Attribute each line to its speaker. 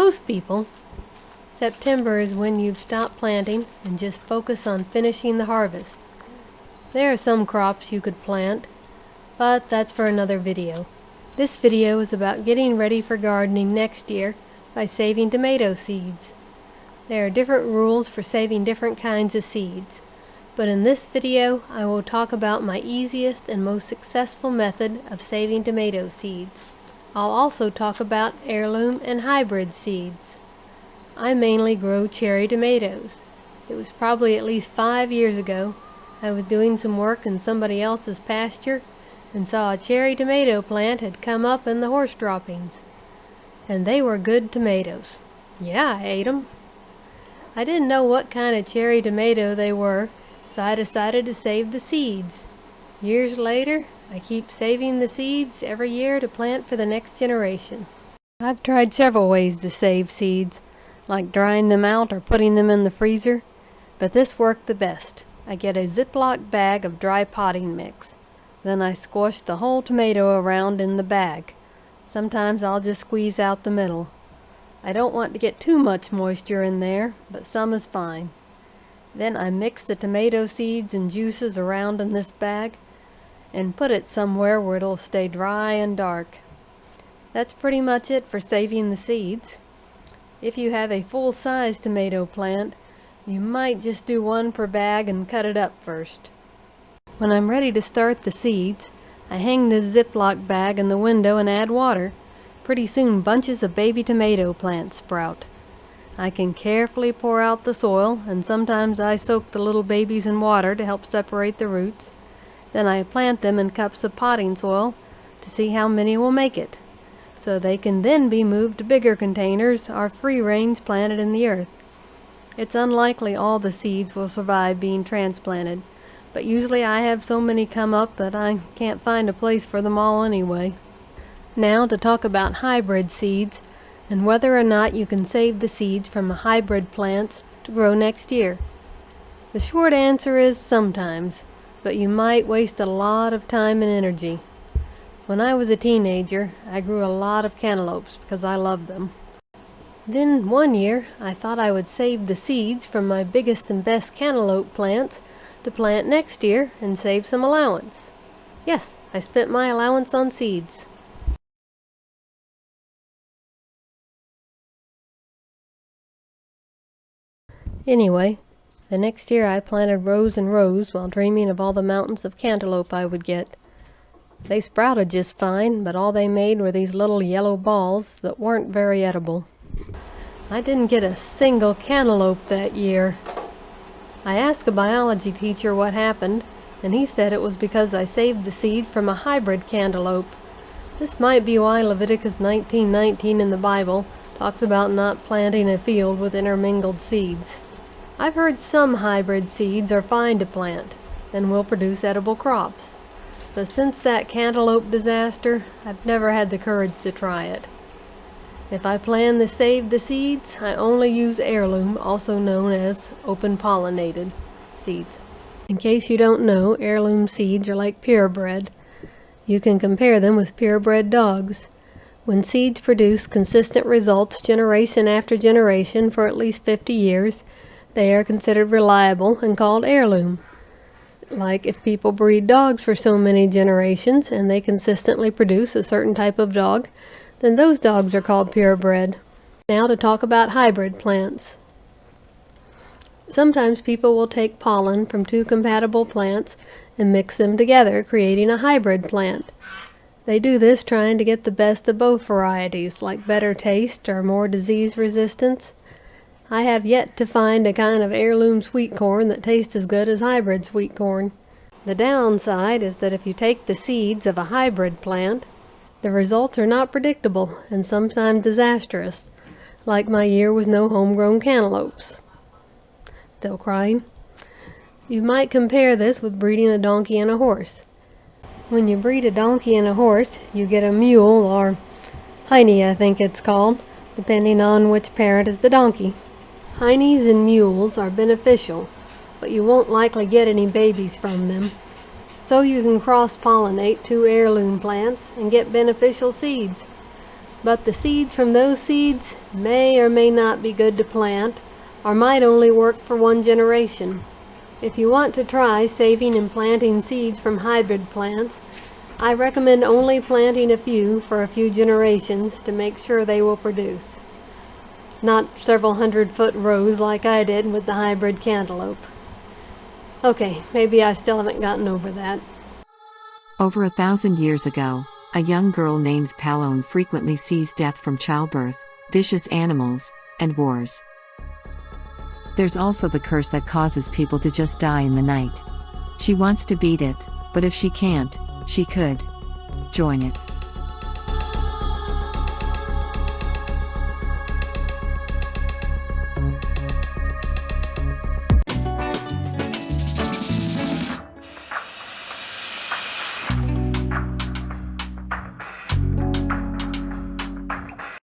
Speaker 1: most people, September is when you've stopped planting and just focus on finishing the harvest. There are some crops you could plant, but that's for another video. This video is about getting ready for gardening next year by saving tomato seeds. There are different rules for saving different kinds of seeds, but in this video I will talk about my easiest and most successful method of saving tomato seeds. I'll also talk about heirloom and hybrid seeds. I mainly grow cherry tomatoes. It was probably at least 5 years ago. I was doing some work in somebody else's pasture and saw a cherry tomato plant had come up in the horse droppings. And they were good tomatoes. Yeah, I ate them. I didn't know what kind of cherry tomato they were, so I decided to save the seeds. Years later, I keep saving the seeds every year to plant for the next generation. I've tried several ways to save seeds, like drying them out or putting them in the freezer, but this worked the best. I get a Ziploc bag of dry potting mix. Then I squash the whole tomato around in the bag. Sometimes I'll just squeeze out the middle. I don't want to get too much moisture in there, but some is fine. Then I mix the tomato seeds and juices around in this bag and put it somewhere where it'll stay dry and dark. That's pretty much it for saving the seeds. If you have a full-size tomato plant, you might just do one per bag and cut it up first. When I'm ready to start the seeds, I hang the Ziploc bag in the window and add water. Pretty soon bunches of baby tomato plants sprout. I can carefully pour out the soil, and sometimes I soak the little babies in water to help separate the roots. Then I plant them in cups of potting soil to see how many will make it, so they can then be moved to bigger containers or free-range planted in the earth. It's unlikely all the seeds will survive being transplanted, but usually I have so many come up that I can't find a place for them all anyway. Now to talk about hybrid seeds and whether or not you can save the seeds from hybrid plants to grow next year. The short answer is sometimes, but you might waste a lot of time and energy. When I was a teenager, I grew a lot of cantaloupes because I loved them. Then one year, I thought I would save the seeds from my biggest and best cantaloupe plants to plant next year and save some allowance. Yes, I spent my allowance on seeds. Anyway, the next year I planted rows and rows while dreaming of all the mountains of cantaloupe I would get. They sprouted just fine, but all they made were these little yellow balls that weren't very edible. I didn't get a single cantaloupe that year. I asked a biology teacher what happened, and he said it was because I saved the seed from a hybrid cantaloupe. This might be why Leviticus 19:19 in the Bible talks about not planting a field with intermingled seeds. I've heard some hybrid seeds are fine to plant and will produce edible crops, but since that cantaloupe disaster, I've never had the courage to try it. If I plan to save the seeds, I only use heirloom, also known as open-pollinated seeds. In case you don't know, heirloom seeds are like purebred. You can compare them with purebred dogs. When seeds produce consistent results generation after generation for at least 50 years, they are considered reliable and called heirloom. Like if people breed dogs for so many generations and they consistently produce a certain type of dog, then those dogs are called purebred. Now to talk about hybrid plants. Sometimes people will take pollen from two compatible plants and mix them together, creating a hybrid plant. They do this trying to get the best of both varieties, like better taste or more disease resistance. I have yet to find a kind of heirloom sweet corn that tastes as good as hybrid sweet corn. The downside is that if you take the seeds of a hybrid plant, the results are not predictable and sometimes disastrous, like my year with no homegrown cantaloupes. Still crying? You might compare this with breeding a donkey and a horse. When you breed a donkey and a horse, you get a mule, or hiney I think it's called, depending on which parent is the donkey. Hineys and mules are beneficial, but you won't likely get any babies from them. So you can cross-pollinate two heirloom plants and get beneficial seeds. But the seeds from those seeds may or may not be good to plant, or might only work for one generation. If you want to try saving and planting seeds from hybrid plants, I recommend only planting a few for a few generations to make sure they will produce. Not several 100-foot rows like I did with the hybrid cantaloupe. Okay, maybe I still haven't gotten over that.
Speaker 2: Over 1,000 years ago, a young girl named Palone frequently sees death from childbirth, vicious animals, and wars. There's also the curse that causes people to just die in the night. She wants to beat it, but if she can't, she could join it.